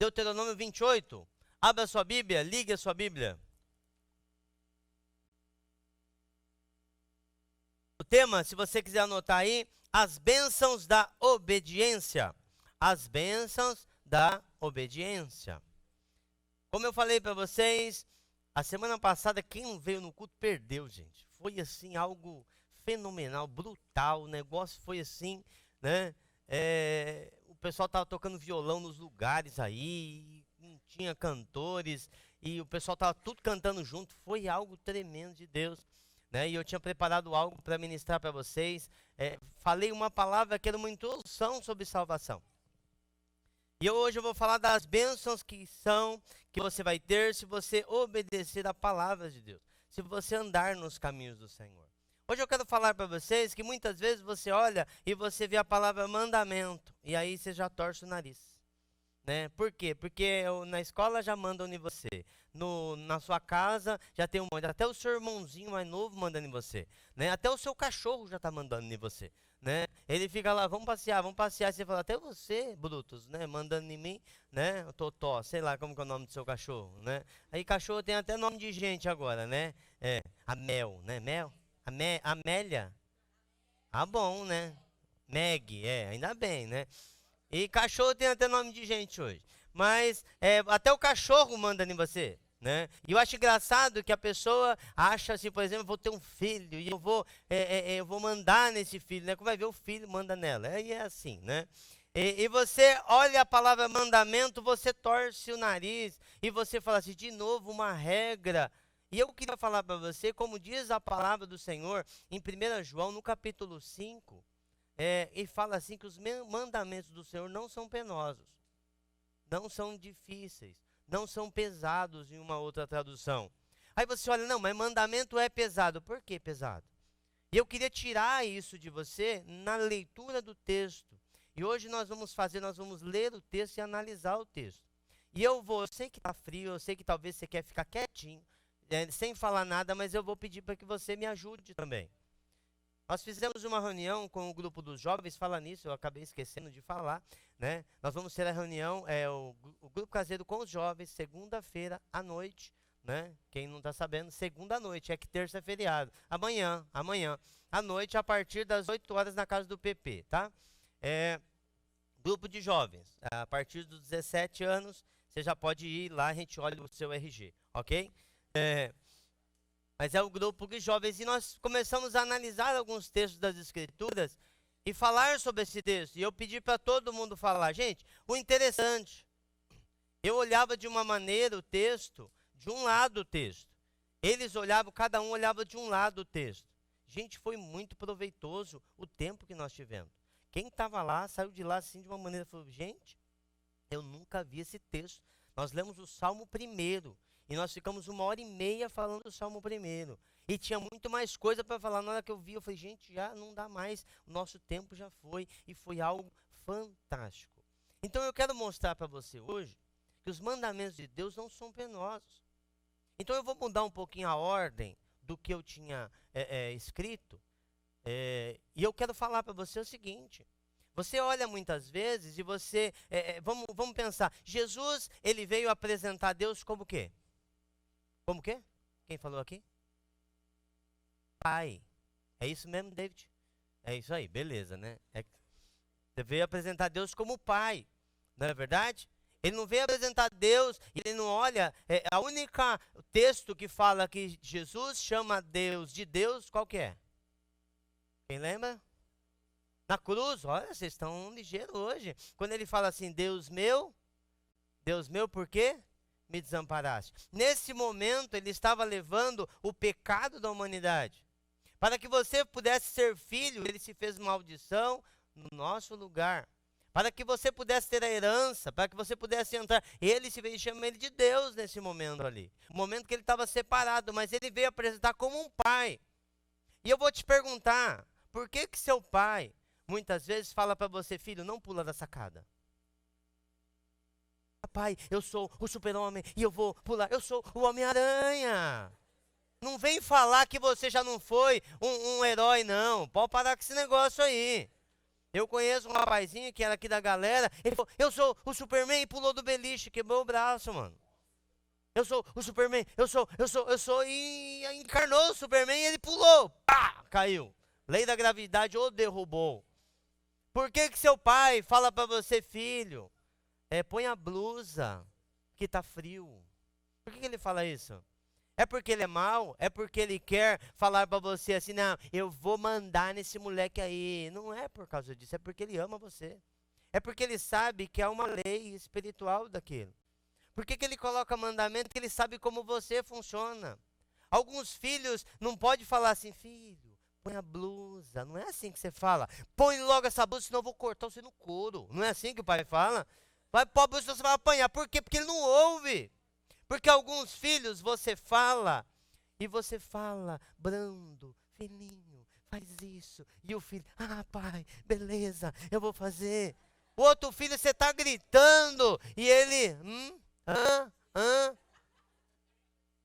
Deuteronômio 28. Abra a sua Bíblia, ligue a sua Bíblia. O tema, se você quiser anotar aí, as bênçãos da obediência. As bênçãos da obediência. Como eu falei para vocês, a semana passada, quem não veio no culto perdeu, gente. Foi assim, algo fenomenal, brutal. O negócio foi assim, né? O pessoal estava tocando violão nos lugares aí, não tinha cantores, e o pessoal estava tudo cantando junto. Foi algo tremendo de Deus, né? E eu tinha preparado algo para ministrar para vocês. Falei uma palavra que era uma introdução sobre salvação. E hoje eu vou falar das bênçãos que você vai ter se você obedecer a palavra de Deus, se você andar nos caminhos do Senhor. Hoje eu quero falar para vocês que muitas vezes você olha e você vê a palavra mandamento, e aí você já torce o nariz, né? Por quê? Porque na escola já mandam em você, na sua casa já tem um monte, até o seu irmãozinho mais novo mandando em você, né? Até o seu cachorro já está mandando em você, né? Ele fica lá, vamos passear, você fala, até você, Brutus, né? Mandando em mim, né? O Totó, sei lá como que é o nome do seu cachorro, né? Aí cachorro tem até nome de gente agora, né? A Mel, né? Mel? Amélia? Ah, bom, né? Meg, ainda bem, né? E cachorro tem até nome de gente hoje. Mas até o cachorro manda em você, né? E eu acho engraçado que a pessoa acha assim, por exemplo, eu vou ter um filho e eu vou mandar nesse filho, né? Como vai ver o filho manda nela. E é assim, né? E você olha a palavra mandamento, você torce o nariz e você fala assim, de novo uma regra. E eu queria falar para você, como diz a palavra do Senhor em 1 João, no capítulo 5, e fala assim que os mandamentos do Senhor não são penosos, não são difíceis, não são pesados em uma outra tradução. Aí você olha, não, mas mandamento é pesado. Por que pesado? E eu queria tirar isso de você na leitura do texto. E hoje nós vamos ler o texto e analisar o texto. E eu sei que está frio, eu sei que talvez você quer ficar quietinho, sem falar nada, mas eu vou pedir para que você me ajude também. Nós fizemos uma reunião com o grupo dos jovens, fala nisso, eu acabei esquecendo de falar, né? Nós vamos ter a reunião, o grupo caseiro com os jovens, segunda-feira à noite, né? Quem não está sabendo, segunda à noite, que terça é feriado. Amanhã, à noite, a partir das 8 horas na casa do PP, tá? Grupo de jovens, a partir dos 17 anos, você já pode ir lá, a gente olha o seu RG, ok? Mas é o grupo de jovens e nós começamos a analisar alguns textos das Escrituras e falar sobre esse texto. E eu pedi para todo mundo falar. Gente, o interessante, eu olhava de uma maneira o texto, de um lado o texto. Eles olhavam, cada um olhava de um lado o texto. Gente, foi muito proveitoso o tempo que nós tivemos. Quem estava lá, saiu de lá assim de uma maneira, falou, gente, eu nunca vi esse texto. Nós lemos o Salmo 1º. E nós ficamos 1h30 falando do Salmo 1º. E tinha muito mais coisa para falar. Na hora que eu vi, eu falei, gente, já não dá mais. O nosso tempo já foi. E foi algo fantástico. Então eu quero mostrar para você hoje que os mandamentos de Deus não são penosos. Então eu vou mudar um pouquinho a ordem do que eu tinha escrito. E eu quero falar para você o seguinte. Você olha muitas vezes e você... vamos pensar. Jesus, ele veio apresentar Deus como o quê? Como o quê? Quem falou aqui? Pai. É isso mesmo, David? É isso aí, beleza, né? Você veio apresentar Deus como Pai, não é verdade? Ele não veio apresentar Deus, ele não olha, a única texto que fala que Jesus chama Deus de Deus, qual que é? Quem lembra? Na cruz, olha, vocês estão ligeiros hoje. Quando ele fala assim, Deus meu, por quê? Me desamparaste. Nesse momento, ele estava levando o pecado da humanidade. Para que você pudesse ser filho, ele se fez maldição no nosso lugar. Para que você pudesse ter a herança, para que você pudesse entrar. Ele se veio chamar ele de Deus nesse momento ali. O momento que ele estava separado, mas ele veio apresentar como um pai. E eu vou te perguntar, por que seu pai, muitas vezes, fala para você, filho, não pula da sacada? Pai, eu sou o super-homem e eu vou pular. Eu sou o Homem-Aranha. Não vem falar que você já não foi um herói, não. Pode parar com esse negócio aí. Eu conheço um rapazinho que era aqui da galera, ele falou, eu sou o Superman e pulou do beliche, quebrou o braço, mano. Eu sou o Superman, e encarnou o Superman e ele pulou, pá, caiu. Lei da gravidade o derrubou. Por que que seu pai fala pra você, filho, põe a blusa, que tá frio? Por que que ele fala isso? É porque ele é mau? É porque ele quer falar pra você assim, não, eu vou mandar nesse moleque aí. Não é por causa disso, é porque ele ama você. É porque ele sabe que há uma lei espiritual daquilo. Por que que ele coloca mandamento? Que ele sabe como você funciona. Alguns filhos não pode falar assim, filho, põe a blusa. Não é assim que você fala. Põe logo essa blusa, senão eu vou cortar você no couro. Não é assim que o pai fala? Vai pôr a blusa, senão você vai apanhar. Por quê? Porque ele não ouve. Porque alguns filhos você fala, e você fala, brando, filhinho, faz isso. E o filho, ah pai, beleza, eu vou fazer. O outro filho você está gritando, e ele, hã?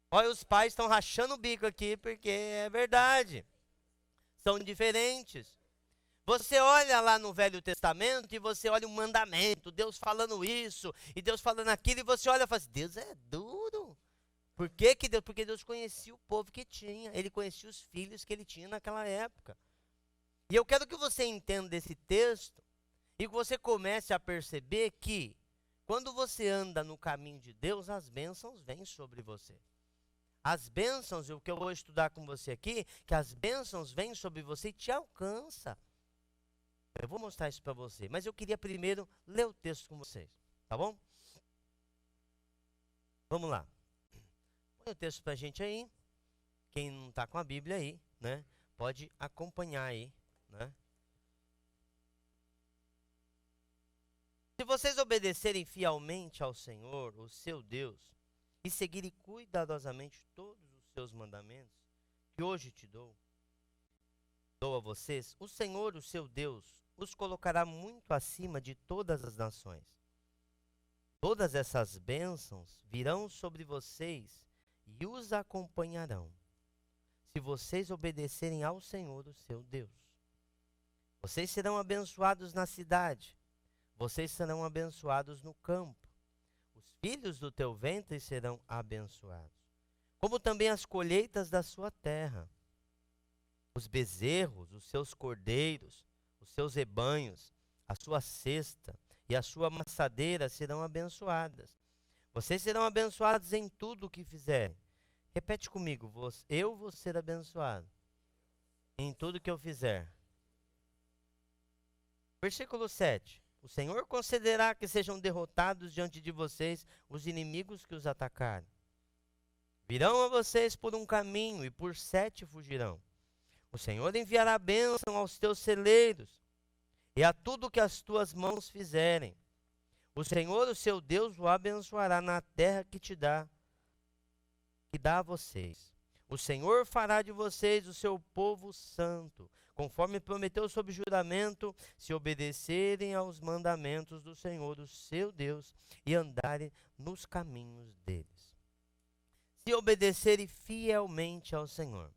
Olha, os pais estão rachando o bico aqui, porque é verdade. São diferentes. Você olha lá no Velho Testamento e você olha o mandamento, Deus falando isso e Deus falando aquilo, e você olha e fala assim, Deus é duro. Por que que Deus? Porque Deus conhecia o povo que tinha, Ele conhecia os filhos que Ele tinha naquela época. E eu quero que você entenda esse texto e que você comece a perceber que quando você anda no caminho de Deus, as bênçãos vêm sobre você. As bênçãos, o que eu vou estudar com você aqui, que as bênçãos vêm sobre você e te alcançam. Eu vou mostrar isso para você, mas eu queria primeiro ler o texto com vocês, tá bom? Vamos lá. Põe o texto para a gente aí. Quem não está com a Bíblia aí, né? Pode acompanhar aí, né? Se vocês obedecerem fielmente ao Senhor, o seu Deus, e seguirem cuidadosamente todos os seus mandamentos, que hoje te dou a vocês, o Senhor, o seu Deus, os colocará muito acima de todas as nações. Todas essas bênçãos virão sobre vocês e os acompanharão, se vocês obedecerem ao Senhor, o seu Deus. Vocês serão abençoados na cidade, vocês serão abençoados no campo. Os filhos do teu ventre serão abençoados, como também as colheitas da sua terra. Os bezerros, os seus cordeiros, os seus rebanhos, a sua cesta e a sua amassadeira serão abençoadas. Vocês serão abençoados em tudo o que fizerem. Repete comigo, eu vou ser abençoado em tudo que eu fizer. Versículo 7. O Senhor concederá que sejam derrotados diante de vocês os inimigos que os atacarem. Virão a vocês por um caminho e por 7 fugirão. O Senhor enviará bênção aos teus celeiros e a tudo que as tuas mãos fizerem. O Senhor, o seu Deus, o abençoará na terra que dá a vocês. O Senhor fará de vocês o seu povo santo, conforme prometeu sob juramento, se obedecerem aos mandamentos do Senhor, o seu Deus, e andarem nos caminhos deles. Se obedecerem fielmente ao Senhor.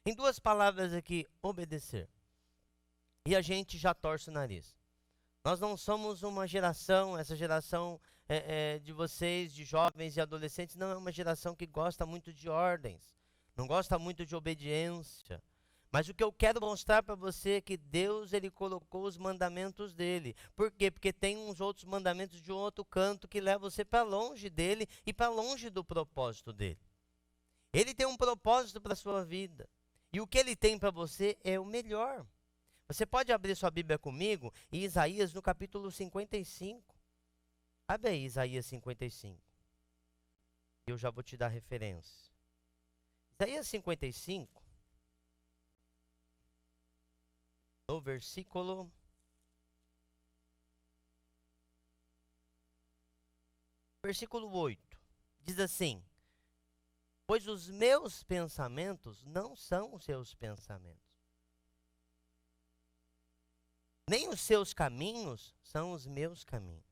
Em duas palavras aqui, obedecer. E a gente já torce o nariz. Nós não somos uma geração, essa geração de vocês, de jovens e adolescentes, não é uma geração que gosta muito de ordens, não gosta muito de obediência. Mas o que eu quero mostrar para você é que Deus, Ele colocou os mandamentos dEle. Por quê? Porque tem uns outros mandamentos de um outro canto que levam você para longe dEle e para longe do propósito dEle. Ele tem um propósito para a sua vida. E o que Ele tem para você é o melhor. Você pode abrir sua Bíblia comigo em Isaías no capítulo 55. Abre aí Isaías 55. Eu já vou te dar referência. Isaías 55, no versículo 8, diz assim: pois os meus pensamentos não são os seus pensamentos, nem os seus caminhos são os meus caminhos.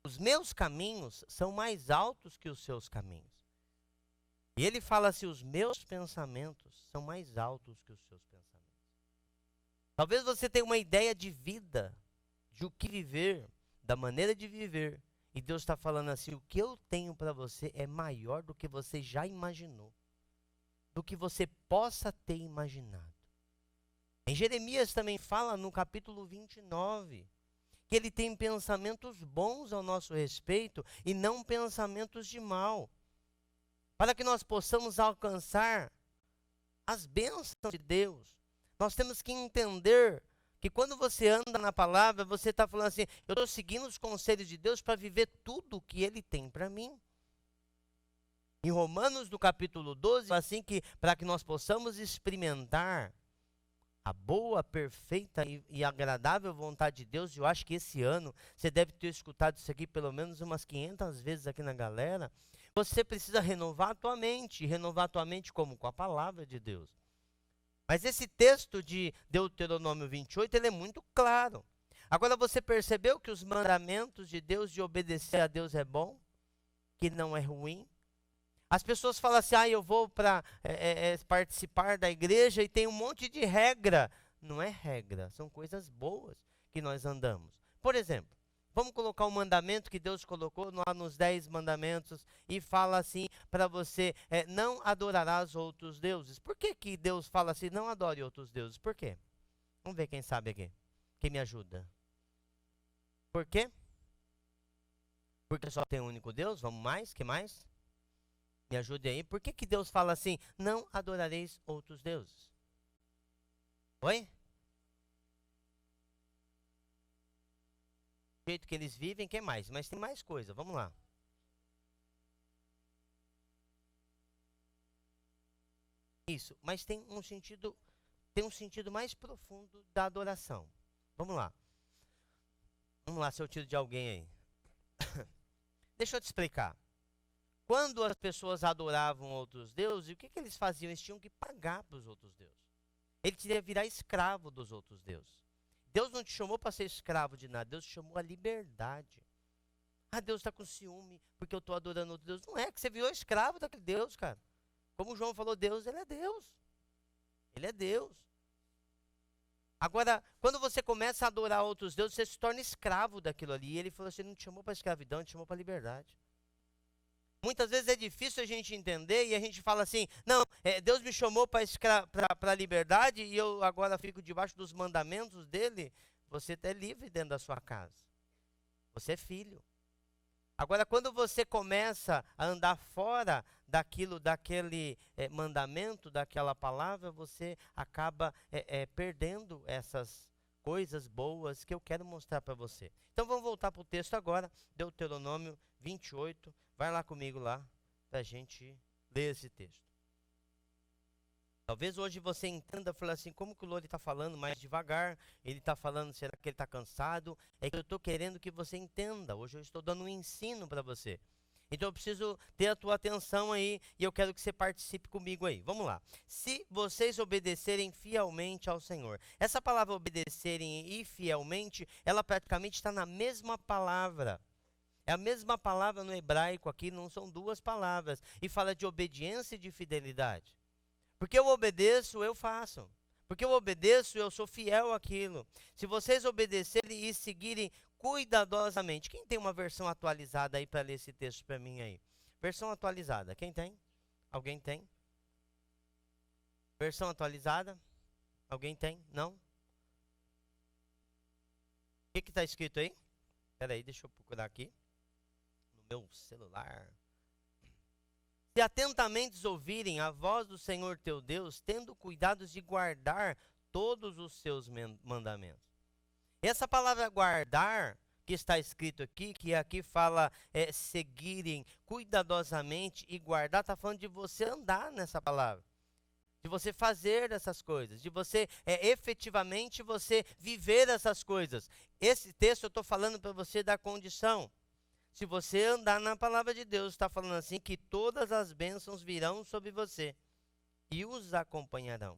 Os meus caminhos são mais altos que os seus caminhos. E ele fala assim, os meus pensamentos são mais altos que os seus pensamentos. Talvez você tenha uma ideia de vida, de o que viver, da maneira de viver. E Deus está falando assim, o que eu tenho para você é maior do que você já imaginou. Do que você possa ter imaginado. Em Jeremias também fala no capítulo 29, que ele tem pensamentos bons ao nosso respeito e não pensamentos de mal. Para que nós possamos alcançar as bênçãos de Deus. Nós temos que entender que quando você anda na palavra, você está falando assim, eu estou seguindo os conselhos de Deus para viver tudo o que Ele tem para mim. Em Romanos, do capítulo 12, assim que para que nós possamos experimentar a boa, perfeita e agradável vontade de Deus, eu acho que esse ano, você deve ter escutado isso aqui pelo menos umas 500 vezes aqui na galera, você precisa renovar a tua mente. Renovar a tua mente como? Com a palavra de Deus. Mas esse texto de Deuteronômio 28, ele é muito claro. Agora você percebeu que os mandamentos de Deus de obedecer a Deus é bom? Que não é ruim? As pessoas falam assim, eu vou para participar da igreja e tem um monte de regra. Não é regra, são coisas boas que nós andamos. Por exemplo, vamos colocar um mandamento que Deus colocou lá nos 10 mandamentos e fala assim para você, não adorarás outros deuses. Por que que Deus fala assim, não adore outros deuses? Por quê? Vamos ver quem sabe aqui, quem me ajuda. Por quê? Porque só tem um único Deus, vamos mais, que mais? Me ajude aí. Por que que Deus fala assim, não adorareis outros deuses? Oi? Do jeito que eles vivem, que mais? Mas tem mais coisa, vamos lá. Isso, mas tem um sentido mais profundo da adoração. Vamos lá. Vamos lá, se eu tiro de alguém aí. Deixa eu te explicar. Quando as pessoas adoravam outros deuses, o que que eles faziam? Eles tinham que pagar para os outros deuses. Ele queria virar escravo dos outros deuses. Deus não te chamou para ser escravo de nada, Deus te chamou a liberdade. Deus está com ciúme porque eu estou adorando outro Deus. Não é que você virou escravo daquele Deus, cara. Como o João falou, Deus, ele é Deus. Ele é Deus. Agora, quando você começa a adorar outros deuses, você se torna escravo daquilo ali. E ele falou assim, ele não te chamou para escravidão, ele te chamou para liberdade. Muitas vezes é difícil a gente entender e a gente fala assim, não, Deus me chamou para a liberdade e eu agora fico debaixo dos mandamentos dele. Você é livre dentro da sua casa. Você é filho. Agora, quando você começa a andar fora daquele mandamento, daquela palavra, você acaba perdendo essas coisas boas que eu quero mostrar para você. Então vamos voltar para o texto agora, Deuteronômio 28. Vai lá comigo lá, para a gente ler esse texto. Talvez hoje você entenda, fale assim, como que o Lore está falando mais devagar, ele está falando, será que ele está cansado? É que eu estou querendo que você entenda, hoje eu estou dando um ensino para você. Então eu preciso ter a tua atenção aí, e eu quero que você participe comigo aí. Vamos lá. Se vocês obedecerem fielmente ao Senhor. Essa palavra obedecerem e fielmente, ela praticamente está na mesma palavra. É a mesma palavra no hebraico aqui, não são duas palavras. E fala de obediência e de fidelidade. Porque eu obedeço, eu faço. Porque eu obedeço, eu sou fiel àquilo. Se vocês obedecerem e seguirem cuidadosamente. Quem tem uma versão atualizada aí para ler esse texto para mim aí? Versão atualizada. Quem tem? Alguém tem? Versão atualizada? Alguém tem? Não? O que está escrito aí? Espera aí, deixa eu procurar aqui. Meu celular. Se atentamente ouvirem a voz do Senhor teu Deus, tendo cuidado de guardar todos os seus mandamentos. Essa palavra guardar, que está escrito aqui, que aqui fala seguirem cuidadosamente e guardar, está falando de você andar nessa palavra. De você fazer essas coisas, de você efetivamente você viver essas coisas. Esse texto eu estou falando para você da condição. Se você andar na palavra de Deus, está falando assim que todas as bênçãos virão sobre você e os acompanharão.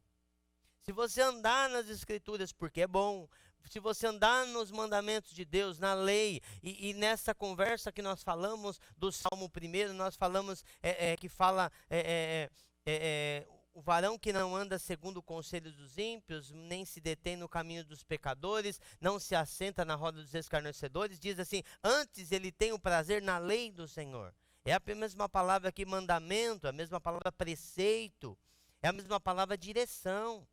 Se você andar nas escrituras, porque é bom, se você andar nos mandamentos de Deus, na lei, e nessa conversa que nós falamos do Salmo 1, nós falamos que fala o varão que não anda segundo o conselho dos ímpios, nem se detém no caminho dos pecadores, não se assenta na roda dos escarnecedores, diz assim: antes ele tem o prazer na lei do Senhor. É a mesma palavra que mandamento, a mesma palavra preceito, é a mesma palavra direção.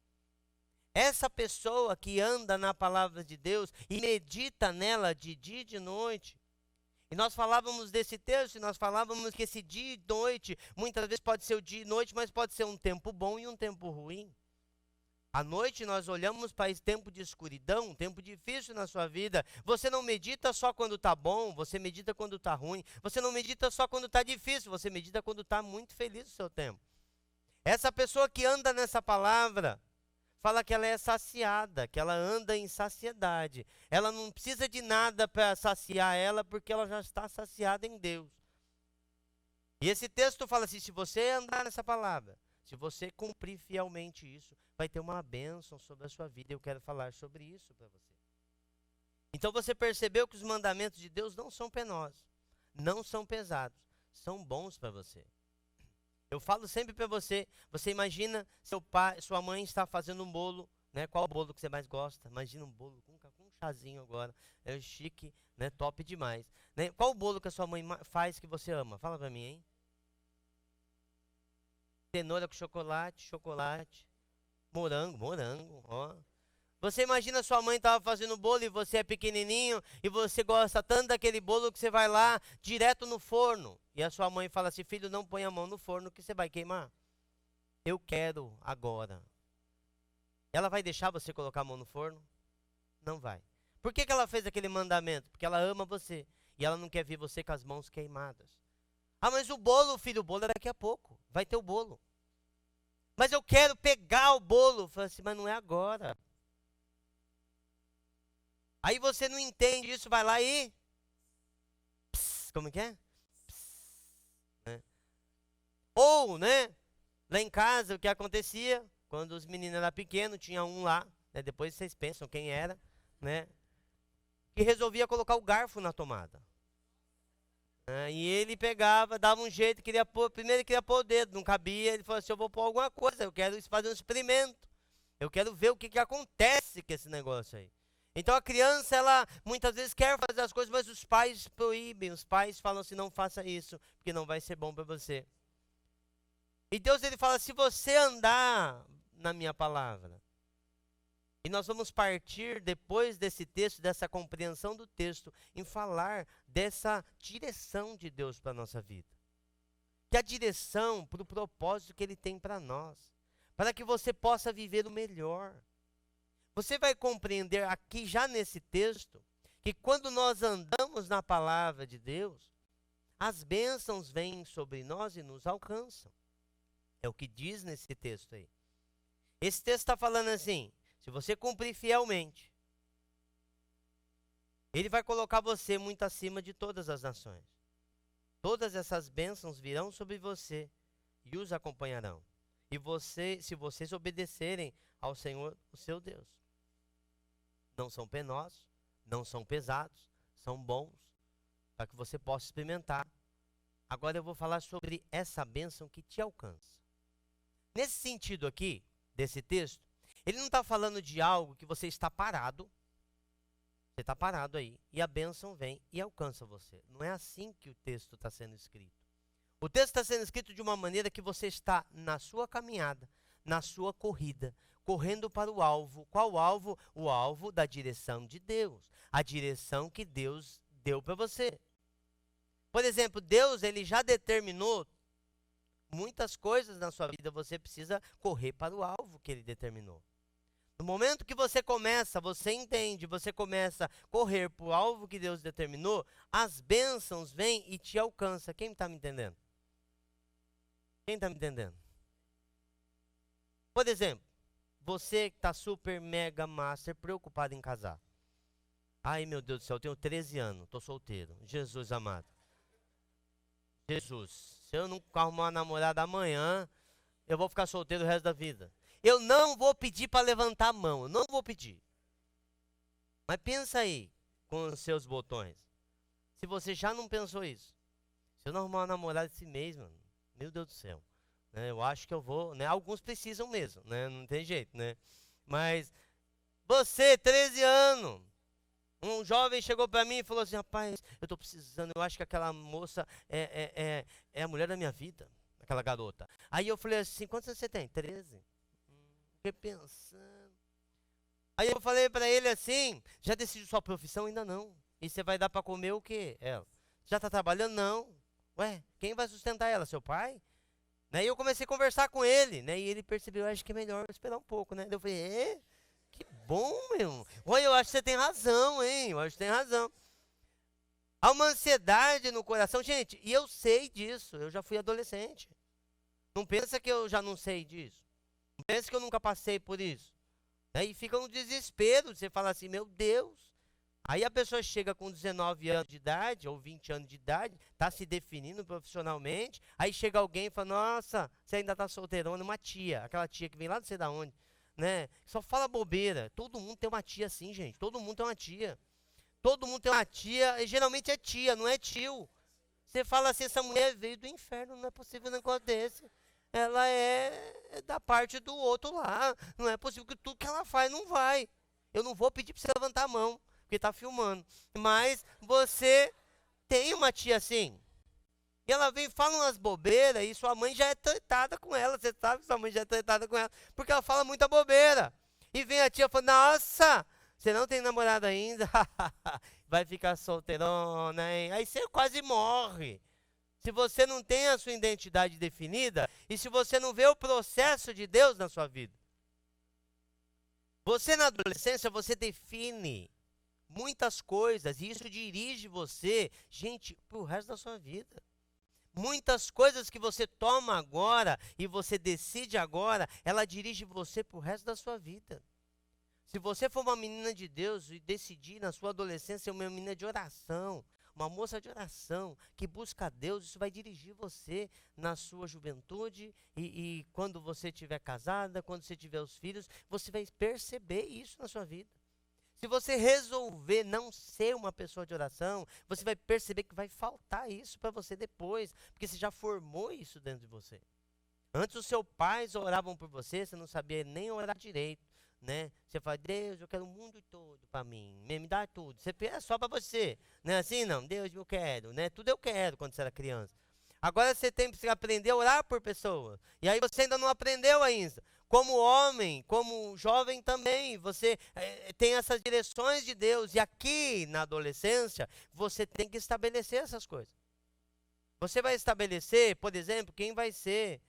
Essa pessoa que anda na palavra de Deus e medita nela de dia e de noite. E nós falávamos desse texto, e nós falávamos que esse dia e noite, muitas vezes pode ser o dia e noite, mas pode ser um tempo bom e um tempo ruim. À noite nós olhamos para esse tempo de escuridão, um tempo difícil na sua vida. Você não medita só quando está bom, você medita quando está ruim. Você não medita só quando está difícil, você medita quando está muito feliz o seu tempo. Essa pessoa que anda nessa palavra, fala que ela é saciada, que ela anda em saciedade. Ela não precisa de nada para saciar ela, porque ela já está saciada em Deus. E esse texto fala assim: se você andar nessa palavra, se você cumprir fielmente isso, vai ter uma bênção sobre a sua vida. Eu quero falar sobre isso para você. Então você percebeu que os mandamentos de Deus não são penosos, não são pesados, são bons para você. Eu falo sempre para você, você imagina seu pai, sua mãe está fazendo um bolo, né? Qual bolo que você mais gosta? Imagina um bolo com um chazinho agora, é chique, né? Top demais. Né? Qual o bolo que a sua mãe faz que você ama? Fala para mim, hein? Cenoura com chocolate, chocolate, morango, ó. Você imagina sua mãe estava fazendo bolo e você é pequenininho e você gosta tanto daquele bolo que você vai lá direto no forno. E a sua mãe fala assim: filho, não põe a mão no forno que você vai queimar. Eu quero agora. Ela vai deixar você colocar a mão no forno? Não vai. Por que ela fez aquele mandamento? Porque ela ama você e ela não quer ver você com as mãos queimadas. Ah, mas o bolo, filho, o bolo é daqui a pouco. Vai ter o bolo. Mas eu quero pegar o bolo. Fala assim: mas não é agora. Aí você não entende isso, vai lá e... Pss, como que é? Pss, né? Ou, né? Lá em casa, o que acontecia, quando os meninos eram pequenos, tinha um lá, né, depois vocês pensam quem era, né? Que resolvia colocar o garfo na tomada. E ele pegava, dava um jeito, queria pôr, primeiro ele queria pôr o dedo, não cabia, ele falou assim: eu vou pôr alguma coisa, eu quero fazer um experimento. Eu quero ver o que acontece com esse negócio aí. Então a criança, ela muitas vezes quer fazer as coisas, mas os pais proíbem, os pais falam assim: não faça isso, porque não vai ser bom para você. E Deus, ele fala: se você andar na minha palavra, e nós vamos partir depois desse texto, dessa compreensão do texto, em falar dessa direção de Deus para a nossa vida. Que a direção para o propósito que ele tem para nós, para que você possa viver o melhor. Você vai compreender aqui já nesse texto que quando nós andamos na palavra de Deus, as bênçãos vêm sobre nós e nos alcançam. É o que diz nesse texto aí. Esse texto está falando assim: se você cumprir fielmente, ele vai colocar você muito acima de todas as nações. Todas essas bênçãos virão sobre você e os acompanharão. E se vocês obedecerem ao Senhor, o seu Deus. Não são penosos, não são pesados, são bons, para que você possa experimentar. Agora eu vou falar sobre essa bênção que te alcança. Nesse sentido aqui, desse texto, ele não está falando de algo que você está parado. Você está parado aí, e a bênção vem e alcança você. Não é assim que o texto está sendo escrito. O texto está sendo escrito de uma maneira que você está na sua caminhada, na sua corrida, correndo para o alvo. Qual alvo? O alvo da direção de Deus. A direção que Deus deu para você. Por exemplo, Deus, ele já determinou muitas coisas na sua vida. Você precisa correr para o alvo que ele determinou. No momento que você começa, você entende, você começa a correr para o alvo que Deus determinou, as bênçãos vêm e te alcançam. Quem está me entendendo? Quem está me entendendo? Por exemplo, você que está super, mega, master, preocupado em casar. Ai, meu Deus do céu, eu tenho 13 anos, estou solteiro. Jesus amado. Jesus, se eu não arrumar uma namorada amanhã, eu vou ficar solteiro o resto da vida. Eu não vou pedir para levantar a mão, eu não vou pedir. Mas pensa aí, com os seus botões. Se você já não pensou isso, se eu não arrumar uma namorada esse mês, mano, meu Deus do céu, né? Eu acho que eu vou, né? Alguns precisam mesmo, né? Não tem jeito, né? Mas você, 13 anos, um jovem chegou para mim e falou assim: rapaz, eu estou precisando, eu acho que aquela moça é a mulher da minha vida, aquela garota. Aí eu falei assim: quantos anos você tem? 13. Fiquei pensando. Aí eu falei para ele assim: já decidiu sua profissão? Ainda não. E você vai dar para comer o quê? Ela. Já está trabalhando? Não. Ué, quem vai sustentar ela? Seu pai? Né? E eu comecei a conversar com ele, né? E ele percebeu, acho que é melhor esperar um pouco, né? Daí eu falei: que bom, meu. Olha, eu acho que você tem razão, hein? Eu acho que tem razão. Há uma ansiedade no coração, gente, e eu sei disso, eu já fui adolescente. Não pensa que eu já não sei disso. Não pensa que eu nunca passei por isso. Aí fica um desespero, você fala assim, meu Deus. Aí a pessoa chega com 19 anos de idade, ou 20 anos de idade, está se definindo profissionalmente, aí chega alguém e fala, nossa, você ainda está solteirona, uma tia, aquela tia que vem lá não sei da onde, né? Só fala bobeira. Todo mundo tem uma tia assim, gente, todo mundo tem uma tia. Todo mundo tem uma tia, e geralmente é tia, não é tio. Você fala assim, essa mulher veio do inferno, não é possível um negócio desse. Ela é da parte do outro lá. Não é possível que tudo que ela faz não vai. Eu não vou pedir para você levantar a mão, porque está filmando. Mas você tem uma tia assim. E ela vem e fala umas bobeiras e sua mãe já é tratada com ela. Você sabe que sua mãe já é tratada com ela. Porque ela fala muita bobeira. E vem a tia e fala, nossa, você não tem namorado ainda? Vai ficar solteirona, hein? Aí você quase morre. Se você não tem a sua identidade definida e se você não vê o processo de Deus na sua vida. Você na adolescência, você define muitas coisas e isso dirige você, gente, pro resto da sua vida. Muitas coisas que você toma agora e você decide agora, ela dirige você pro resto da sua vida. Se você for uma menina de Deus e decidir na sua adolescência ser uma menina de oração, uma moça de oração que busca a Deus, isso vai dirigir você na sua juventude e quando você estiver casada, quando você tiver os filhos, você vai perceber isso na sua vida. Se você resolver não ser uma pessoa de oração, você vai perceber que vai faltar isso para você depois, porque você já formou isso dentro de você. Antes os seus pais oravam por você, você não sabia nem orar direito, né? Você fala, Deus, eu quero o mundo todo para mim, me dá tudo. Você é só para você, não é assim? Não, Deus, eu quero, né? Tudo eu quero quando você era criança. Agora você tem que aprender a orar por pessoas. E aí você ainda não aprendeu ainda. Como homem, como jovem também, você tem essas direções de Deus. E aqui na adolescência, você tem que estabelecer essas coisas. Você vai estabelecer, por exemplo, quem vai ser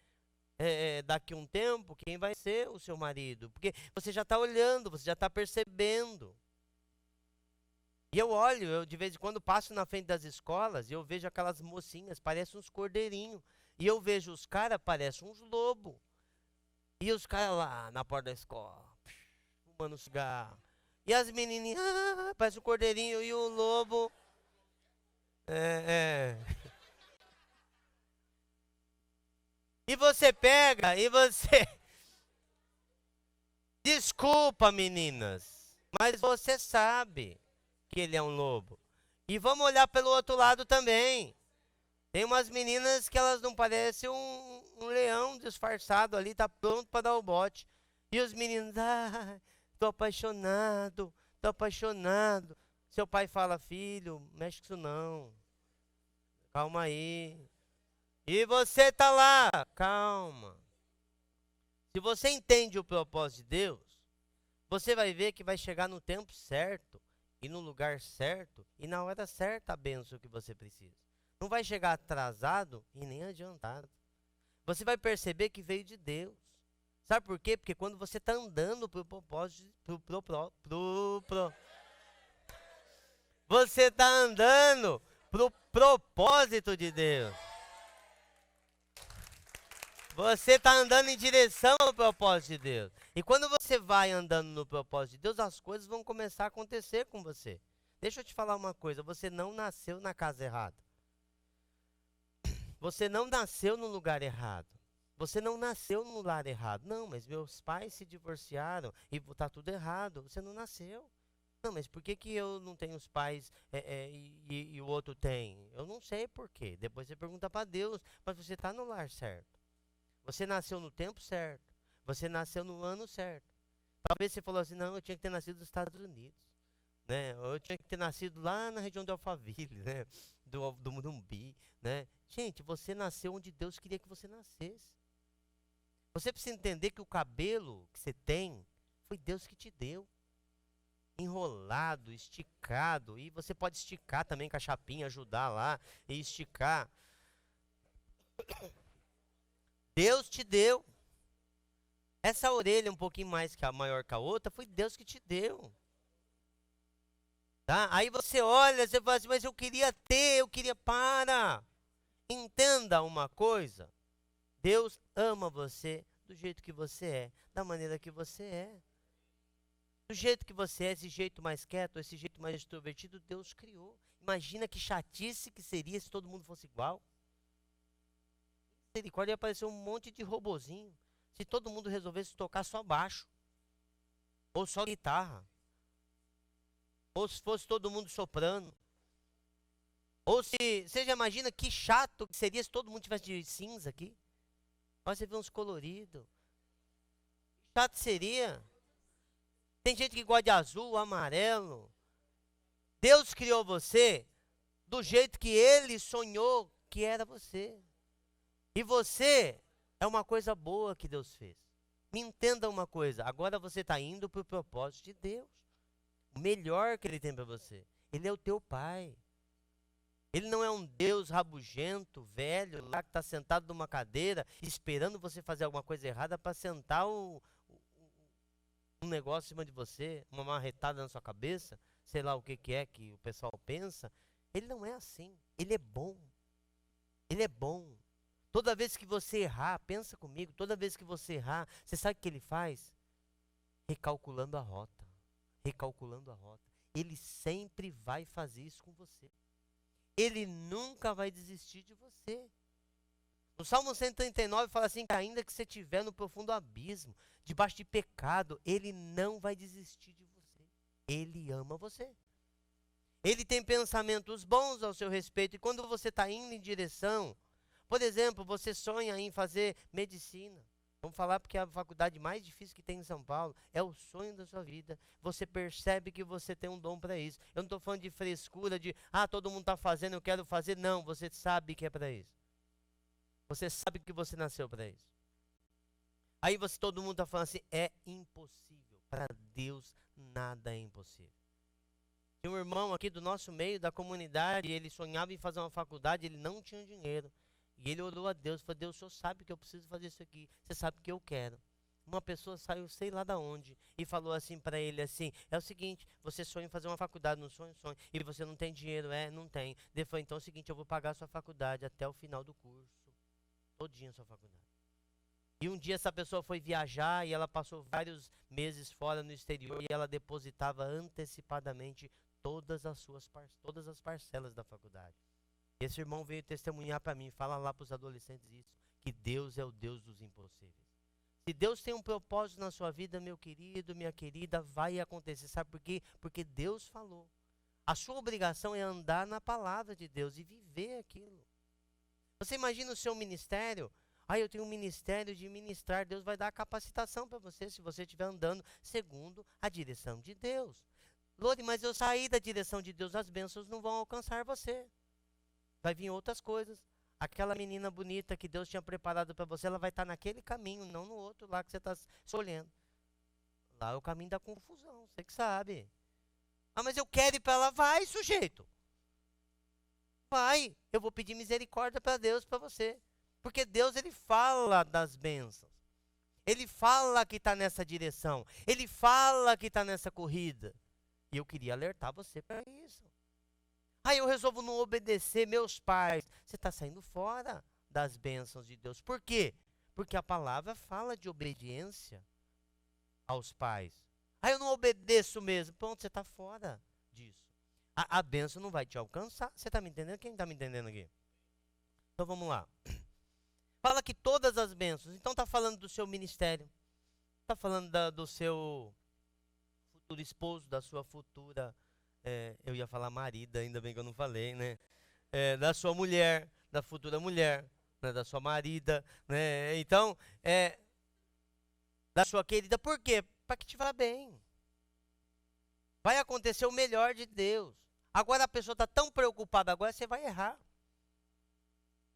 daqui a um tempo, quem vai ser o seu marido. Porque você já está olhando, você já está percebendo. E eu olho, eu de vez em quando passo na frente das escolas e eu vejo aquelas mocinhas, parecem uns cordeirinhos. E eu vejo os caras, parecem uns lobos. E os caras lá na porta da escola, fumando cigarro. E as menininhas, parece um cordeirinho e o lobo. E você pega e você. Desculpa, meninas, mas você sabe que ele é um lobo. E vamos olhar pelo outro lado também. Tem umas meninas que elas não parecem um leão disfarçado ali, tá pronto para dar o bote. E os meninos, tô apaixonado, tô apaixonado. Seu pai fala, filho, mexe com isso não. Calma aí. E você tá lá, calma. Se você entende o propósito de Deus, você vai ver que vai chegar no tempo certo, e no lugar certo, e na hora certa a bênção que você precisa. Não vai chegar atrasado e nem adiantado. Você vai perceber que veio de Deus. Sabe por quê? Porque quando você está andando para o propósito, você está andando para o propósito de Deus. Você está andando em direção ao propósito de Deus. E quando você vai andando no propósito de Deus, as coisas vão começar a acontecer com você. Deixa eu te falar uma coisa, você não nasceu na casa errada. Você não nasceu no lugar errado. Você não nasceu no lar errado. Não, mas meus pais se divorciaram e está tudo errado. Você não nasceu. Não, mas por que eu não tenho os pais e o outro tem? Eu não sei por quê. Depois você pergunta para Deus, mas você está no lar certo. Você nasceu no tempo certo. Você nasceu no ano certo. Talvez você falou assim, não, eu tinha que ter nascido nos Estados Unidos. Né? Ou eu tinha que ter nascido lá na região de Alphaville, né? Do Morumbi, né? Gente, você nasceu onde Deus queria que você nascesse. Você precisa entender que o cabelo que você tem foi Deus que te deu. Enrolado, esticado. E você pode esticar também com a chapinha, ajudar lá e esticar. Deus te deu. Essa orelha um pouquinho mais que a maior que a outra, foi Deus que te deu. Tá? Aí você olha, você fala assim, mas eu queria ter, eu queria... Para! Entenda uma coisa. Deus ama você do jeito que você é, da maneira que você é. Do jeito que você é, esse jeito mais quieto, esse jeito mais extrovertido, Deus criou. Imagina que chatice que seria se todo mundo fosse igual. Misericórdia, ia aparecer um monte de robozinho. Se todo mundo resolvesse tocar só baixo, ou só guitarra, ou se fosse todo mundo soprano, ou se, você já imagina que chato que seria se todo mundo tivesse de cinza aqui? Olha, você vê uns coloridos. Chato seria. Tem gente que gosta de azul, amarelo. Deus criou você do jeito que Ele sonhou que era você. E você é uma coisa boa que Deus fez. Me entenda uma coisa, agora você está indo para o propósito de Deus. O melhor que Ele tem para você. Ele é o teu Pai. Ele não é um Deus rabugento, velho, lá que está sentado numa cadeira, esperando você fazer alguma coisa errada para sentar um negócio em cima de você, uma marretada na sua cabeça, sei lá o que é que o pessoal pensa. Ele não é assim. Ele é bom. Ele é bom. Toda vez que você errar, pensa comigo, toda vez que você errar, você sabe o que ele faz? Recalculando a rota. Recalculando a rota. Ele sempre vai fazer isso com você. Ele nunca vai desistir de você. No Salmo 139 fala assim, que ainda que você estiver no profundo abismo, debaixo de pecado, Ele não vai desistir de você. Ele ama você. Ele tem pensamentos bons ao seu respeito. E quando você está indo em direção, por exemplo, você sonha em fazer medicina. Vamos falar porque é a faculdade mais difícil que tem em São Paulo. É o sonho da sua vida. Você percebe que você tem um dom para isso. Eu não estou falando de frescura, de, todo mundo está fazendo, eu quero fazer. Não, você sabe que é para isso. Você sabe que você nasceu para isso. Aí todo mundo está falando assim, é impossível. Para Deus, nada é impossível. Tem um irmão aqui do nosso meio, da comunidade, ele sonhava em fazer uma faculdade, ele não tinha dinheiro. E ele orou a Deus, falou, Deus, o Senhor sabe que eu preciso fazer isso aqui, você sabe que eu quero. Uma pessoa saiu, sei lá da onde, e falou assim para ele assim, é o seguinte, você sonha em fazer uma faculdade, não sonha, e você não tem dinheiro, não tem. Ele falou, então é o seguinte, eu vou pagar a sua faculdade até o final do curso, todinha a sua faculdade. E um dia essa pessoa foi viajar, e ela passou vários meses fora no exterior, e ela depositava antecipadamente todas as parcelas da faculdade. Esse irmão veio testemunhar para mim, fala lá para os adolescentes isso, que Deus é o Deus dos impossíveis. Se Deus tem um propósito na sua vida, meu querido, minha querida, vai acontecer. Sabe por quê? Porque Deus falou. A sua obrigação é andar na palavra de Deus e viver aquilo. Você imagina o seu ministério? Eu tenho um ministério de ministrar. Deus vai dar a capacitação para você, se você estiver andando segundo a direção de Deus. Lore, mas eu saí da direção de Deus, as bênçãos não vão alcançar você. Vai vir outras coisas. Aquela menina bonita que Deus tinha preparado para você, ela vai estar naquele caminho, não no outro lá que você está escolhendo. Lá é o caminho da confusão, você que sabe. Mas eu quero ir para lá. Vai, sujeito. Vai. Eu vou pedir misericórdia para Deus, para você. Porque Deus, Ele fala das bênçãos. Ele fala que está nessa direção. Ele fala que está nessa corrida. E eu queria alertar você para isso. Eu resolvo não obedecer meus pais. Você está saindo fora das bênçãos de Deus. Por quê? Porque a palavra fala de obediência aos pais. Eu não obedeço mesmo. Pronto, você está fora disso. A bênção não vai te alcançar. Você está me entendendo? Quem está me entendendo aqui? Então vamos lá. Fala que todas as bênçãos. Então está falando do seu ministério. Está falando do seu futuro esposo, da sua futura... eu ia falar marido, ainda bem que eu não falei, né? Da sua mulher, da futura mulher, né, da sua marida, né? Então, da sua querida, por quê? Para que te vá bem. Vai acontecer o melhor de Deus. Agora a pessoa está tão preocupada, agora você vai errar.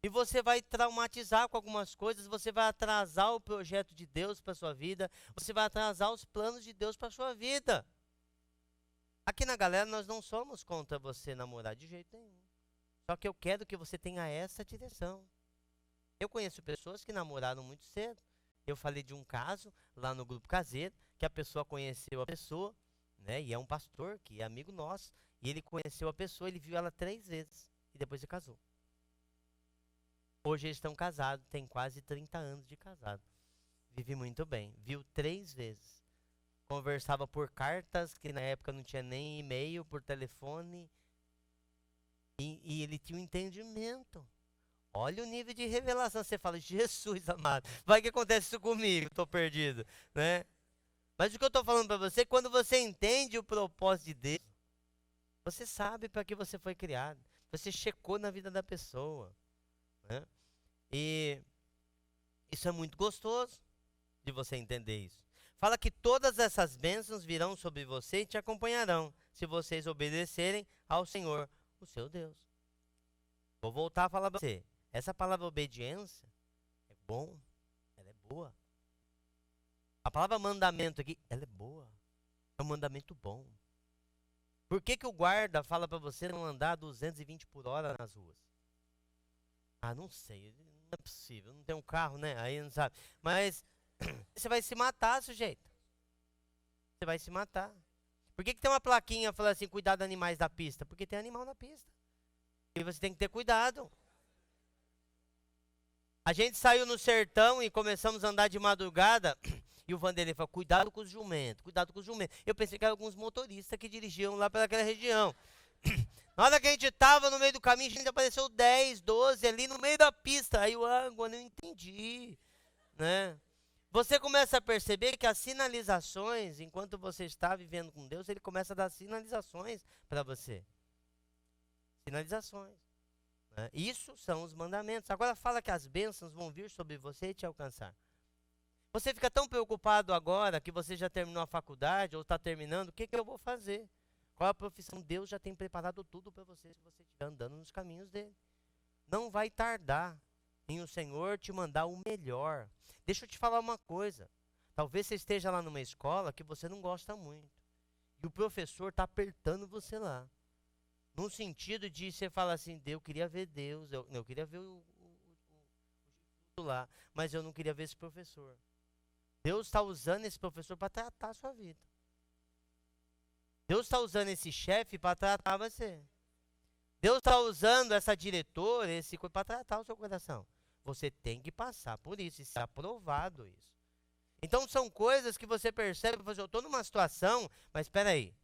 E você vai traumatizar com algumas coisas, você vai atrasar o projeto de Deus para sua vida, você vai atrasar os planos de Deus para sua vida. Aqui na galera nós não somos contra você namorar de jeito nenhum. Só que eu quero que você tenha essa direção. Eu conheço pessoas que namoraram muito cedo. Eu falei de um caso lá no grupo caseiro, que a pessoa conheceu a pessoa, né? E é um pastor que é amigo nosso. E ele conheceu a pessoa, ele viu ela 3 vezes. E depois se casou. Hoje eles estão casados, tem quase 30 anos de casado. Vive muito bem. Viu 3 vezes. Conversava por cartas, que na época não tinha nem e-mail, por telefone. E ele tinha um entendimento. Olha o nível de revelação. Você fala, Jesus amado, vai que acontece isso comigo, estou perdido, né? Mas o que eu estou falando para você, quando você entende o propósito de Deus, você sabe para que você foi criado. Você checou na vida da pessoa, né? E isso é muito gostoso de você entender isso. Fala que todas essas bênçãos virão sobre você e te acompanharão, se vocês obedecerem ao Senhor, o seu Deus. Vou voltar a falar para você. Essa palavra obediência é bom, ela é boa. A palavra mandamento aqui, ela é boa. É um mandamento bom. Por que que o guarda fala para você não andar 220 por hora nas ruas? Ah, não sei, não é possível, não tem um carro, né? Aí não sabe. Mas você vai se matar, sujeito. Você vai se matar. Por que que tem uma plaquinha falando assim, cuidado dos animais da pista? Porque tem animal na pista. E você tem que ter cuidado. A gente saiu no sertão e começamos a andar de madrugada. E o Vanderlei falou, cuidado com os jumentos, cuidado com os jumentos. Eu pensei que eram alguns motoristas que dirigiam lá pelaquela região. Na hora que a gente tava no meio do caminho, a gente apareceu 10, 12 ali no meio da pista. Aí eu, agora eu entendi, né? Você começa a perceber que as sinalizações, enquanto você está vivendo com Deus, ele começa a dar sinalizações para você. Sinalizações. Né? Isso são os mandamentos. Agora fala que as bênçãos vão vir sobre você e te alcançar. Você fica tão preocupado agora que você já terminou a faculdade ou está terminando, o que que eu vou fazer? Qual a profissão? Deus já tem preparado tudo para você se você estiver andando nos caminhos dele. Não vai tardar em o Senhor te mandar o melhor. Deixa eu te falar uma coisa. Talvez você esteja lá numa escola que você não gosta muito. E o professor está apertando você lá. No sentido de você falar assim, eu queria ver Deus, eu queria ver o lá, mas eu não queria ver esse professor. Deus está usando esse professor para tratar a sua vida. Deus está usando esse chefe para tratar você. Deus está usando essa diretora, esse para tratar o seu coração. Você tem que passar por isso e ser aprovado isso. Então são coisas que você percebe, eu estou numa situação, mas espera aí.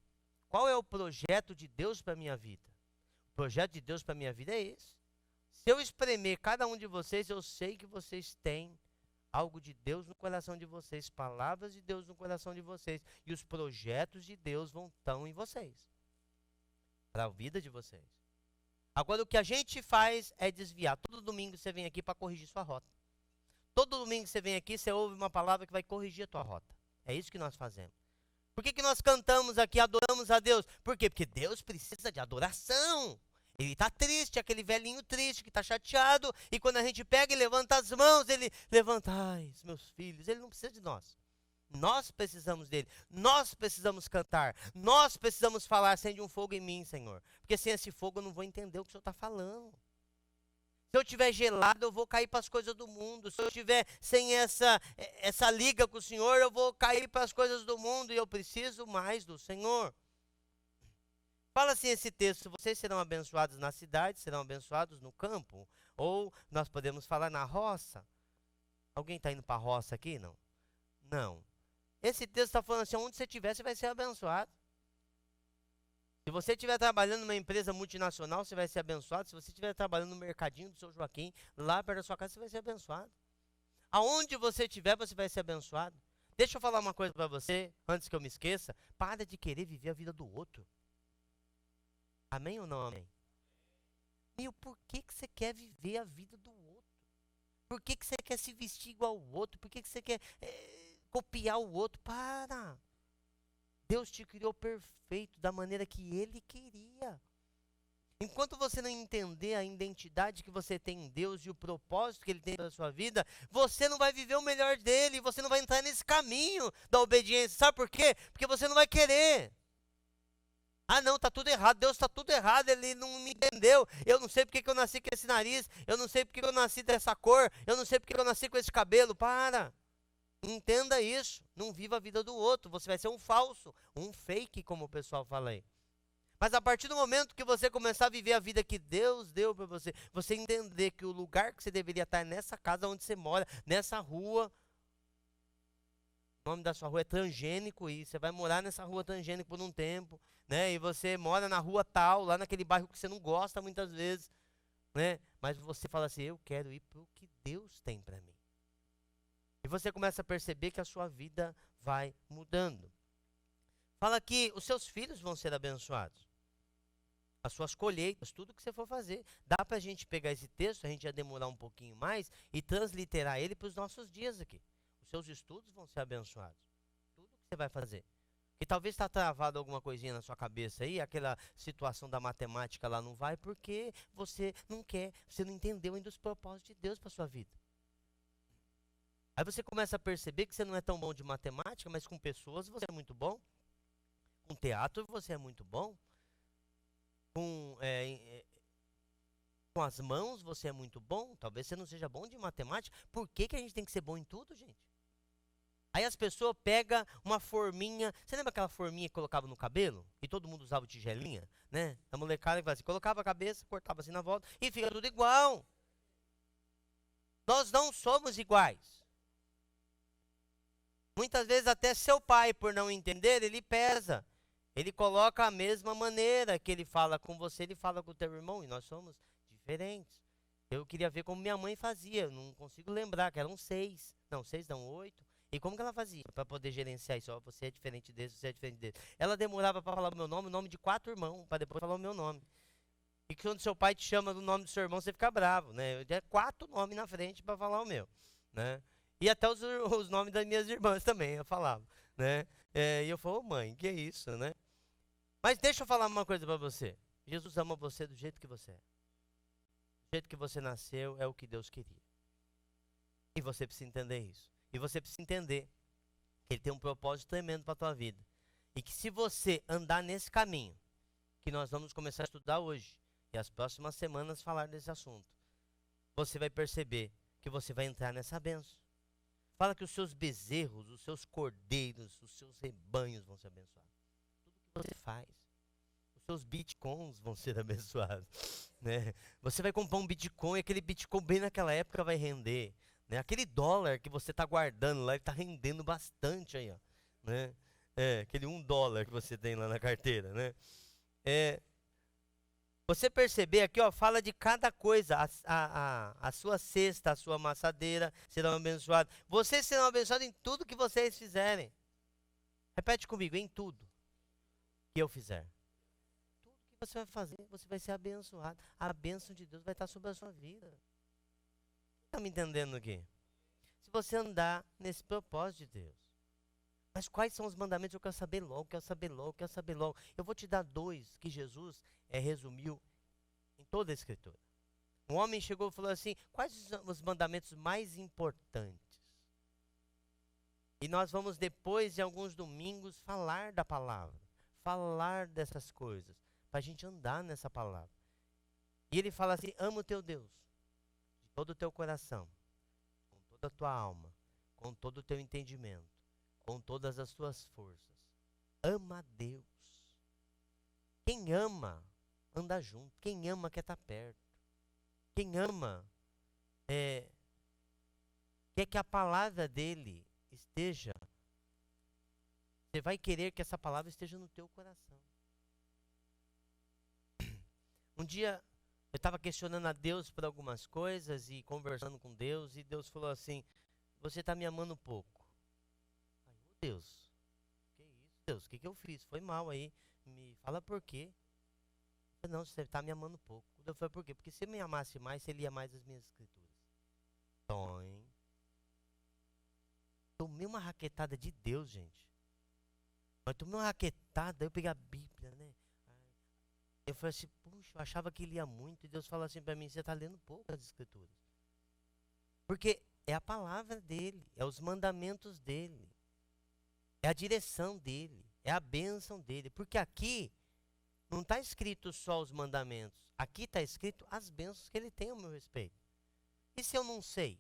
Qual é o projeto de Deus para a minha vida? O projeto de Deus para a minha vida é esse. Se eu espremer cada um de vocês, eu sei que vocês têm algo de Deus no coração de vocês, palavras de Deus no coração de vocês, e os projetos de Deus vão estar em vocês, para a vida de vocês. Agora o que a gente faz é desviar. Todo domingo você vem aqui para corrigir sua rota. Todo domingo você vem aqui, você ouve uma palavra que vai corrigir a tua rota. É isso que nós fazemos. Por que que nós cantamos aqui, adoramos a Deus? Por quê? Porque Deus precisa de adoração. Ele está triste, aquele velhinho triste que está chateado. E quando a gente pega e levanta as mãos, ele levanta, ai, meus filhos, ele não precisa de nós. Nós precisamos dele. Nós precisamos cantar. Nós precisamos falar, acende um fogo em mim, Senhor. Porque sem esse fogo eu não vou entender o que o Senhor está falando. Se eu estiver gelado, eu vou cair para as coisas do mundo. Se eu estiver sem essa liga com o Senhor, eu vou cair para as coisas do mundo. E eu preciso mais do Senhor. Fala assim esse texto, vocês serão abençoados na cidade, serão abençoados no campo. Ou nós podemos falar na roça. Alguém está indo para a roça aqui? Não. Não. Esse texto está falando assim, onde você estiver, você vai ser abençoado. Se você estiver trabalhando numa empresa multinacional, você vai ser abençoado. Se você estiver trabalhando no mercadinho do seu Joaquim, lá perto da sua casa, você vai ser abençoado. Aonde você estiver, você vai ser abençoado. Deixa eu falar uma coisa para você, antes que eu me esqueça. Para de querer viver a vida do outro. Amém ou não amém? Meu, por que que você quer viver a vida do outro? Por que você quer se vestir igual ao outro? Por que você quer copiar o outro? Para! Deus te criou perfeito da maneira que Ele queria. Enquanto você não entender a identidade que você tem em Deus e o propósito que Ele tem na sua vida, você não vai viver o melhor dele, você não vai entrar nesse caminho da obediência. Sabe por quê? Porque você não vai querer. Ah, não, tá tudo errado, Deus tá tudo errado, Ele não me entendeu. Eu não sei porque que eu nasci com esse nariz, eu não sei porque que eu nasci dessa cor, eu não sei porque que eu nasci com esse cabelo. Para! Entenda isso, não viva a vida do outro, você vai ser um falso, um fake, como o pessoal fala aí. Mas a partir do momento que você começar a viver a vida que Deus deu para você, você entender que o lugar que você deveria estar é nessa casa onde você mora, nessa rua. O nome da sua rua é Transgênico e você vai morar nessa rua Transgênico por um tempo, né? E você mora na rua tal, lá naquele bairro que você não gosta muitas vezes, né? Mas você fala assim, eu quero ir para o que Deus tem para mim. E você começa a perceber que a sua vida vai mudando. Fala que os seus filhos vão ser abençoados. As suas colheitas, tudo que você for fazer. Dá para a gente pegar esse texto, a gente ia demorar um pouquinho mais, e transliterar ele para os nossos dias aqui. Os seus estudos vão ser abençoados. Tudo que você vai fazer. E talvez está travado alguma coisinha na sua cabeça aí, aquela situação da matemática lá não vai, porque você não quer, você não entendeu ainda os propósitos de Deus para sua vida. Aí você começa a perceber que você não é tão bom de matemática, mas com pessoas você é muito bom. Com teatro você é muito bom. Com as mãos você é muito bom. Talvez você não seja bom de matemática. Por que a gente tem que ser bom em tudo, gente? Aí as pessoas pegam uma forminha. Você lembra aquela forminha que colocava no cabelo? E todo mundo usava tigelinha, né? A molecada que fazia assim, colocava a cabeça, cortava assim na volta e fica tudo igual. Nós não somos iguais. Muitas vezes até seu pai, por não entender, ele pesa. Ele coloca a mesma maneira que ele fala com você, ele fala com o teu irmão. E nós somos diferentes. Eu queria ver como minha mãe fazia. Eu não consigo lembrar, que eram 6. Não, 6 não, 8. E como que ela fazia para poder gerenciar isso? Ó, você é diferente desse, você é diferente desse. Ela demorava para falar o meu nome, o nome de 4 irmãos, para depois falar o meu nome. E quando seu pai te chama do nome do seu irmão, você fica bravo, né? Eu tinha 4 nomes na frente para falar o meu, né? E até os nomes das minhas irmãs também, eu falava, né? E eu falo, mãe, que é isso, né? Mas deixa eu falar uma coisa para você. Jesus ama você do jeito que você é. Do jeito que você nasceu é o que Deus queria. E você precisa entender isso. E você precisa entender que Ele tem um propósito tremendo para a tua vida. E que se você andar nesse caminho, que nós vamos começar a estudar hoje, e as próximas semanas falar desse assunto, você vai perceber que você vai entrar nessa bênção. Fala que os seus bezerros, os seus cordeiros, os seus rebanhos vão ser abençoados. Tudo que você faz. Os seus bitcoins vão ser abençoados. Né? Você vai comprar um bitcoin, e aquele bitcoin bem naquela época vai render. Né? Aquele dólar que você está guardando lá, ele está rendendo bastante aí. Ó, né? Aquele $1 que você tem lá na carteira. Né? Você perceber aqui, ó, fala de cada coisa. A sua cesta, a sua amassadeira serão abençoadas. Vocês serão abençoados em tudo que vocês fizerem. Repete comigo, em tudo que eu fizer. Tudo que você vai fazer, você vai ser abençoado. A bênção de Deus vai estar sobre a sua vida. Está me entendendo aqui? Se você andar nesse propósito de Deus. Mas quais são os mandamentos? Eu quero saber logo, quero saber logo, quero saber logo. Eu vou te dar 2 que Jesus resumiu em toda a Escritura. Um homem chegou e falou assim, quais os mandamentos mais importantes? E nós vamos depois, em alguns domingos, falar da palavra. Falar dessas coisas. Para a gente andar nessa palavra. E ele fala assim, ama o teu Deus. De todo o teu coração. Com toda a tua alma. Com todo o teu entendimento. Com todas as tuas forças. Ama a Deus. Quem ama, anda junto. Quem ama, quer estar perto. Quem ama, quer que a palavra dele esteja. Você vai querer que essa palavra esteja no teu coração. Um dia, eu estava questionando a Deus por algumas coisas e conversando com Deus. E Deus falou assim, você está me amando pouco. Deus, que isso, Deus, o que eu fiz? Foi mal aí, me fala por quê. Eu falei, não, você está me amando pouco. Eu falei, por quê? Porque se me amasse mais, você lia mais as minhas escrituras. Tonho. Tomei uma raquetada de Deus, gente. Mas tomei uma raquetada, eu peguei a Bíblia, né? Eu falei assim, puxa, eu achava que lia muito. E Deus falou assim para mim, você está lendo pouco as Escrituras. Porque é a palavra dele, é os mandamentos dele. É a direção dele, é a bênção dele. Porque aqui não está escrito só os mandamentos. Aqui está escrito as bênçãos que ele tem ao meu respeito. E se eu não sei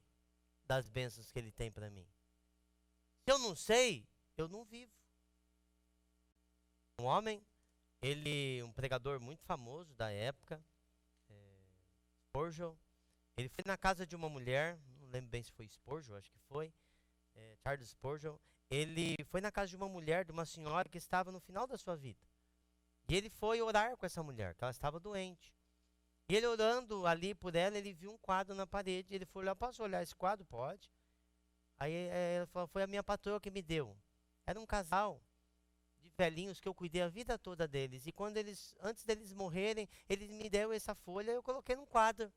das bênçãos que ele tem para mim? Se eu não sei, eu não vivo. Um homem, um pregador muito famoso da época, Spurgeon, ele foi na casa de uma mulher, não lembro bem se foi Spurgeon, acho que foi, Charles Spurgeon. Ele foi na casa de uma mulher, de uma senhora que estava no final da sua vida. E ele foi orar com essa mulher, que ela estava doente. E ele orando ali por ela, ele viu um quadro na parede. Ele falou, posso olhar esse quadro? Pode. Aí ela falou, foi a minha patroa que me deu. Era um casal de velhinhos que eu cuidei a vida toda deles. E quando antes deles morrerem, eles me deram essa folha e eu coloquei num quadro.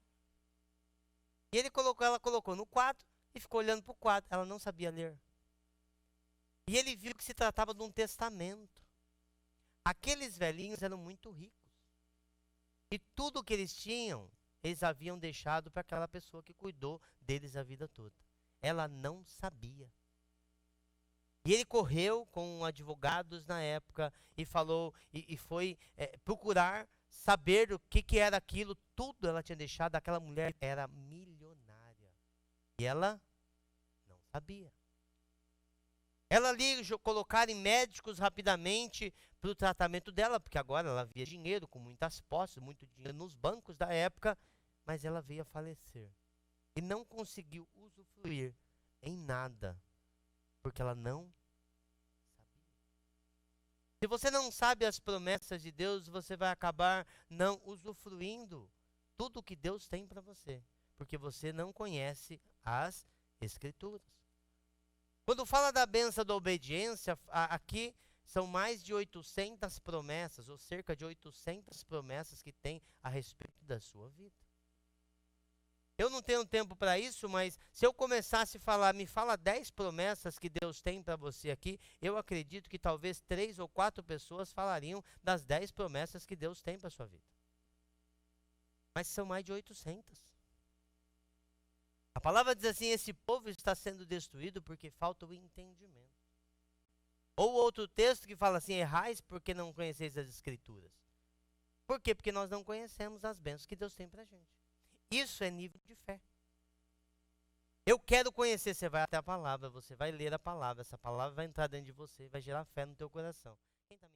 E ela colocou no quadro e ficou olhando para o quadro. Ela não sabia ler. E ele viu que se tratava de um testamento. Aqueles velhinhos eram muito ricos. E tudo que eles tinham, eles haviam deixado para aquela pessoa que cuidou deles a vida toda. Ela não sabia. E ele correu com advogados na época e falou, e foi procurar saber o que era aquilo. Tudo ela tinha deixado. Aquela mulher era milionária. E ela não sabia. Ela ali colocaram médicos rapidamente para o tratamento dela, porque agora ela havia dinheiro, com muitas posses, muito dinheiro nos bancos da época, mas ela veio a falecer. E não conseguiu usufruir em nada, porque ela não sabia. Se você não sabe as promessas de Deus, você vai acabar não usufruindo tudo que Deus tem para você, porque você não conhece as Escrituras. Quando fala da bênção da obediência, aqui são mais de 800 promessas, ou cerca de 800 promessas que tem a respeito da sua vida. Eu não tenho tempo para isso, mas se eu começasse a falar, me fala 10 promessas que Deus tem para você aqui, eu acredito que talvez 3 ou 4 pessoas falariam das 10 promessas que Deus tem para a sua vida. Mas são mais de 800. A palavra diz assim, esse povo está sendo destruído porque falta o entendimento. Ou outro texto que fala assim, errais porque não conheceis as Escrituras. Por quê? Porque nós não conhecemos as bênçãos que Deus tem pra gente. Isso é nível de fé. Eu quero conhecer, você vai até a palavra, você vai ler a palavra, essa palavra vai entrar dentro de você, vai gerar fé no teu coração. Quem tá me